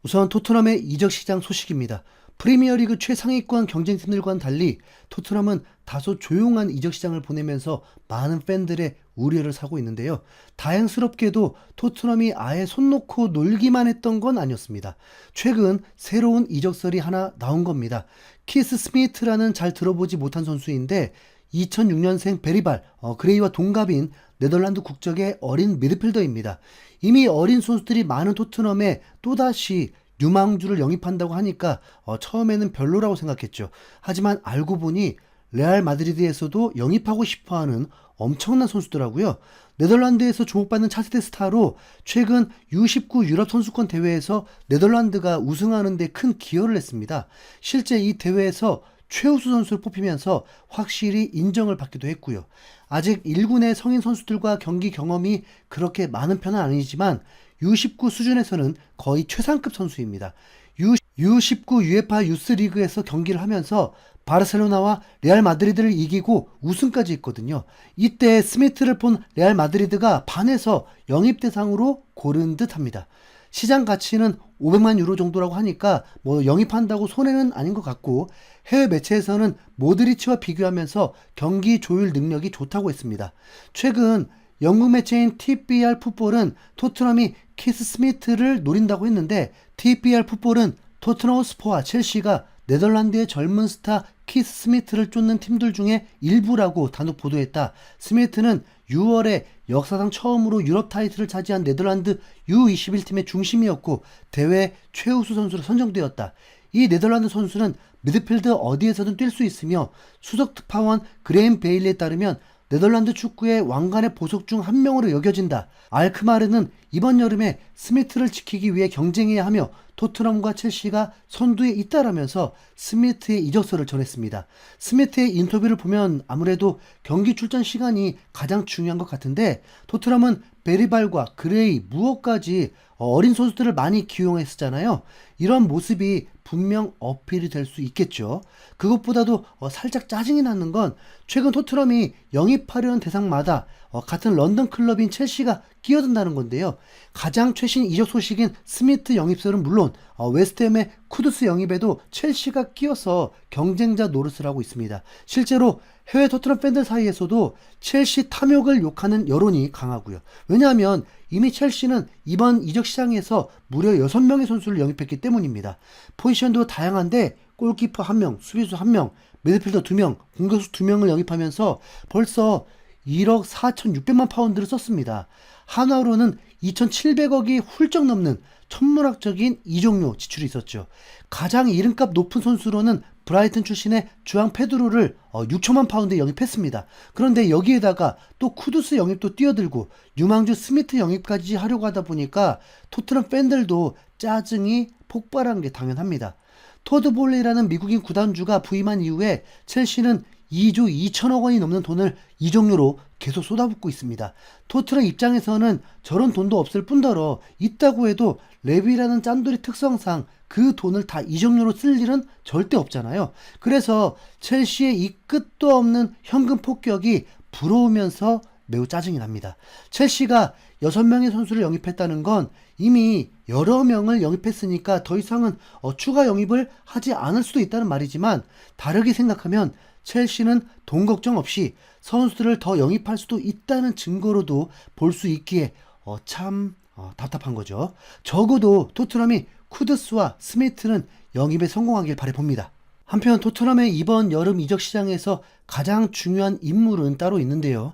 우선 토트넘의 이적 시장 소식입니다. 프리미어리그 최상위권 경쟁팀들과는 달리 토트넘은 다소 조용한 이적 시장을 보내면서 많은 팬들의 우려를 사고 있는데요. 다행스럽게도 토트넘이 아예 손 놓고 놀기만 했던 건 아니었습니다. 최근 새로운 이적설이 하나 나온 겁니다. 키스 스미트라는 잘 들어보지 못한 선수인데 2006년생 베리발, 그레이와 동갑인 네덜란드 국적의 어린 미드필더입니다. 이미 어린 선수들이 많은 토트넘에 또다시 유망주를 영입한다고 하니까 처음에는 별로라고 생각했죠. 하지만 알고 보니 레알 마드리드에서도 영입하고 싶어하는 엄청난 선수더라고요. 네덜란드에서 주목받는 차세대 스타로 최근 U19 유럽 선수권 대회에서 네덜란드가 우승하는 데 큰 기여를 했습니다. 실제 이 대회에서 최우수 선수를 뽑히면서 확실히 인정을 받기도 했고요. 아직 1군의 성인 선수들과 경기 경험이 그렇게 많은 편은 아니지만 U19 수준에서는 거의 최상급 선수입니다. U19 UEFA 유스 리그에서 경기를 하면서 바르셀로나와 레알 마드리드를 이기고 우승까지 했거든요. 이때 스미트를 본 레알 마드리드가 반해서 영입 대상으로 고른 듯 합니다. 시장 가치는 500만 유로 정도라고 하니까 뭐 영입한다고 손해는 아닌 것 같고, 해외 매체에서는 모드리치와 비교하면서 경기 조율 능력이 좋다고 했습니다. 최근 영국 매체인 TBR 풋볼은 토트넘이 키스 스미트를 노린다고 했는데, TBR 풋볼은 토트넘 스포와 첼시가 네덜란드의 젊은 스타 키스 스미트를 쫓는 팀들 중에 일부라고 단독 보도했다. 스미트는 6월에 역사상 처음으로 유럽 타이틀을 차지한 네덜란드 U21팀의 중심이었고 대회 최우수 선수로 선정되었다. 이 네덜란드 선수는 미드필드 어디에서든 뛸 수 있으며 수석 특파원 그레임 베일리에 따르면 네덜란드 축구의 왕관의 보석 중 한 명으로 여겨진다. 알크마르는 이번 여름에 스미트를 지키기 위해 경쟁해야 하며 토트넘과 첼시가 선두에 있다라면서 스미트의 이적설을 전했습니다. 스미트의 인터뷰를 보면 아무래도 경기 출전 시간이 가장 중요한 것 같은데, 토트넘은 베리발과 그레이, 무어까지 어린 선수들을 많이 기용했었잖아요. 이런 모습이 분명 어필이 될 수 있겠죠. 그것보다도 살짝 짜증이 나는 건 최근 토트넘이 영입하려는 대상마다 같은 런던 클럽인 첼시가 끼어든다는 건데요. 가장 최신 이적 소식인 스미트 영입설은 물론 웨스트햄의 쿠두스 영입에도 첼시가 끼어서 경쟁자 노릇을 하고 있습니다. 실제로 해외 토트넘 팬들 사이에서도 첼시 탐욕을 욕하는 여론이 강하고요. 왜냐하면 이미 첼시는 이번 이적 시장에서 무려 6명의 선수를 영입했기 때문입니다. 포지션도 다양한데 골키퍼 1명, 수비수 1명, 미드필더 2명, 공격수 2명을 영입하면서 벌써 1억 4,600만 파운드를 썼습니다. 한화로는 2,700억이 훌쩍 넘는 천문학적인 이적료 지출이 있었죠. 가장 이름값 높은 선수로는 브라이튼 출신의 주앙 페드로를 6천만 파운드에 영입했습니다. 그런데 여기에다가 또 쿠두스 영입도 뛰어들고 유망주 스미트 영입까지 하려고 하다 보니까 토트넘 팬들도 짜증이 폭발한 게 당연합니다. 토드 볼리라는 미국인 구단주가 부임한 이후에 첼시는 2조 2천억 원이 넘는 돈을 이적료로 계속 쏟아붓고 있습니다. 토트넘 입장에서는 저런 돈도 없을 뿐더러 있다고 해도 레비라는 짠돌이 특성상 그 돈을 다 이적료로 쓸 일은 절대 없잖아요. 그래서 첼시의 이 끝도 없는 현금 폭격이 부러우면서 매우 짜증이 납니다. 첼시가 6명의 선수를 영입했다는 건 이미 여러 명을 영입했으니까 더 이상은 추가 영입을 하지 않을 수도 있다는 말이지만, 다르게 생각하면 첼시는 돈 걱정 없이 선수들을 더 영입할 수도 있다는 증거로도 볼 수 있기에 참 답답한 거죠. 적어도 토트넘이 쿠드스와 스미트는 영입에 성공하길 바라봅니다. 한편 토트넘의 이번 여름 이적 시장에서 가장 중요한 인물은 따로 있는데요.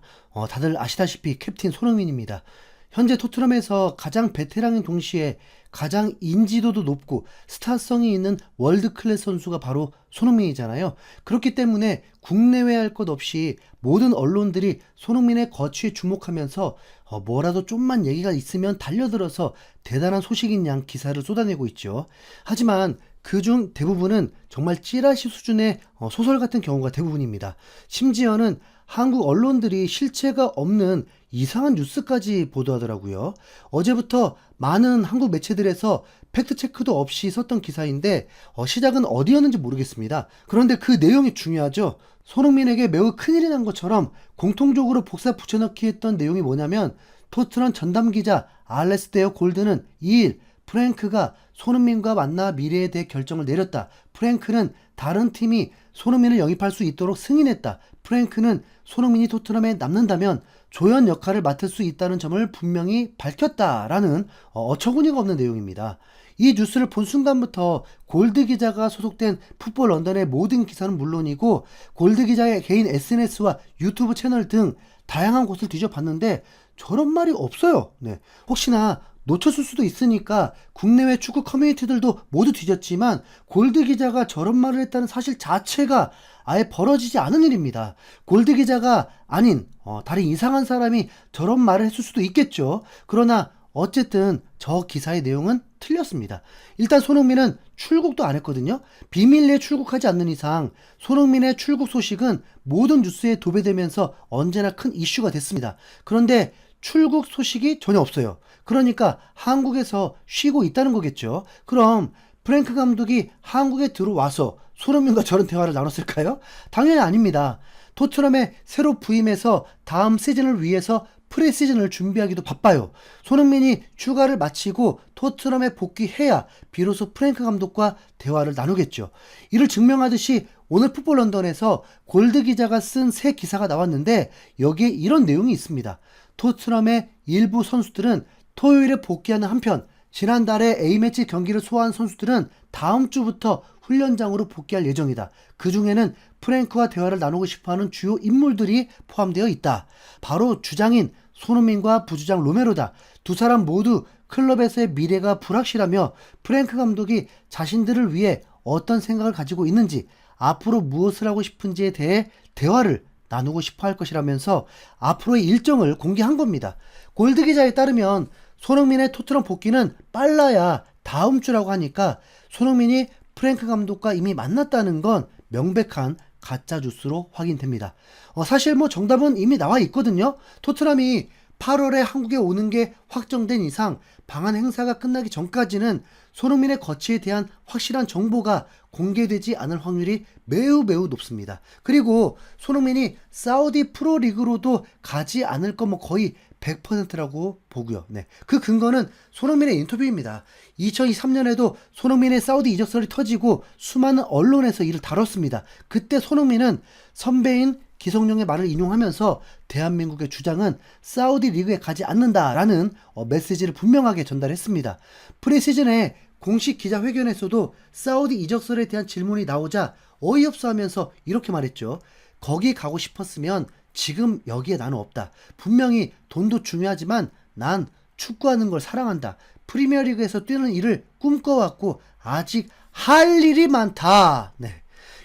다들 아시다시피 캡틴 손흥민입니다. 현재 토트넘에서 가장 베테랑인 동시에 가장 인지도도 높고 스타성이 있는 월드 클래스 선수가 바로 손흥민이잖아요. 그렇기 때문에 국내외 할 것 없이 모든 언론들이 손흥민의 거취에 주목하면서 뭐라도 좀만 얘기가 있으면 달려들어서 대단한 소식인 양 기사를 쏟아내고 있죠. 하지만 그중 대부분은 정말 찌라시 수준의 소설 같은 경우가 대부분입니다. 심지어는 한국 언론들이 실체가 없는 이상한 뉴스까지 보도하더라고요. 어제부터 많은 한국 매체들에서 팩트체크도 없이 썼던 기사인데 시작은 어디였는지 모르겠습니다. 그런데 그 내용이 중요하죠. 손흥민에게 매우 큰일이 난 것처럼 공통적으로 복사 붙여넣기 했던 내용이 뭐냐면, 토트넘 전담 기자 알레스테어 골드는 2일 프랭크가 손흥민과 만나 미래에 대해 결정을 내렸다. 프랭크는 다른 팀이 손흥민을 영입할 수 있도록 승인했다. 프랭크는 손흥민이 토트넘에 남는다면 조연 역할을 맡을 수 있다는 점을 분명히 밝혔다라는 어처구니가 없는 내용입니다. 이 뉴스를 본 순간부터 골드 기자가 소속된 풋볼 런던의 모든 기사는 물론이고 골드 기자의 개인 SNS와 유튜브 채널 등 다양한 곳을 뒤져봤는데 저런 말이 없어요. 네. 혹시나 놓쳤을 수도 있으니까 국내외 축구 커뮤니티들도 모두 뒤졌지만 골드 기자가 저런 말을 했다는 사실 자체가 아예 벌어지지 않은 일입니다. 골드 기자가 아닌 다른 이상한 사람이 저런 말을 했을 수도 있겠죠. 그러나 어쨌든 저 기사의 내용은 틀렸습니다. 일단 손흥민은 출국도 안 했거든요. 비밀리에 출국하지 않는 이상 손흥민의 출국 소식은 모든 뉴스에 도배되면서 언제나 큰 이슈가 됐습니다. 그런데 출국 소식이 전혀 없어요. 그러니까 한국에서 쉬고 있다는 거겠죠. 그럼 프랭크 감독이 한국에 들어와서 손흥민과 저런 대화를 나눴을까요? 당연히 아닙니다. 토트넘에 새로 부임해서 다음 시즌을 위해서 프리시즌을 준비하기도 바빠요. 손흥민이 휴가를 마치고 토트넘에 복귀해야 비로소 프랭크 감독과 대화를 나누겠죠. 이를 증명하듯이 오늘 풋볼 런던에서 골드 기자가 쓴 새 기사가 나왔는데 여기에 이런 내용이 있습니다. 토트넘의 일부 선수들은 토요일에 복귀하는 한편 지난달에 A매치 경기를 소화한 선수들은 다음 주부터 훈련장으로 복귀할 예정이다. 그 중에는 프랭크와 대화를 나누고 싶어하는 주요 인물들이 포함되어 있다. 바로 주장인 손흥민과 부주장 로메로다. 두 사람 모두 클럽에서의 미래가 불확실하며 프랭크 감독이 자신들을 위해 어떤 생각을 가지고 있는지 앞으로 무엇을 하고 싶은지에 대해 대화를 나누고 싶어 할 것이라면서 앞으로의 일정을 공개한 겁니다. 골드 기자에 따르면 손흥민의 토트넘 복귀는 빨라야 다음 주라고 하니까 손흥민이 프랭크 감독과 이미 만났다는 건 명백한 가짜 뉴스로 확인됩니다. 사실 정답은 이미 나와 있거든요. 토트넘이 8월에 한국에 오는 게 확정된 이상 방한 행사가 끝나기 전까지는 손흥민의 거치에 대한 확실한 정보가 공개되지 않을 확률이 매우 높습니다. 그리고 손흥민이 사우디 프로리그로도 가지 않을 거 거의 100%라고 보고요. 네. 그 근거는 손흥민의 인터뷰입니다. 2023년에도 손흥민의 사우디 이적설이 터지고 수많은 언론에서 이를 다뤘습니다. 그때 손흥민은 선배인 기성용의 말을 인용하면서 대한민국의 주장은 사우디 리그에 가지 않는다라는 메시지를 분명하게 전달했습니다. 프리시즌에 공식 기자회견에서도 사우디 이적설에 대한 질문이 나오자 어이없어 하면서 이렇게 말했죠. 거기 가고 싶었으면 지금 여기에 나는 없다. 분명히 돈도 중요하지만 난 축구하는 걸 사랑한다. 프리미어리그에서 뛰는 일을 꿈꿔왔고 아직 할 일이 많다. 네.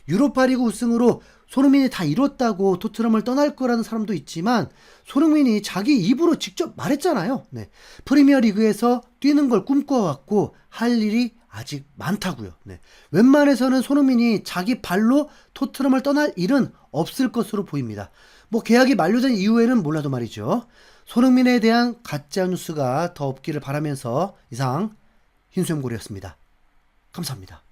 유로파리그 우승으로 손흥민이 다 이뤘다고 토트넘을 떠날 거라는 사람도 있지만 손흥민이 자기 입으로 직접 말했잖아요. 네. 프리미어리그에서 뛰는 걸 꿈꿔왔고 할 일이 아직 많다고요. 네. 웬만해서는 손흥민이 자기 발로 토트넘을 떠날 일은 없을 것으로 보입니다. 계약이 만료된 이후에는 몰라도 말이죠. 손흥민에 대한 가짜 뉴스가 더 없기를 바라면서 이상 흰수염고리였습니다. 감사합니다.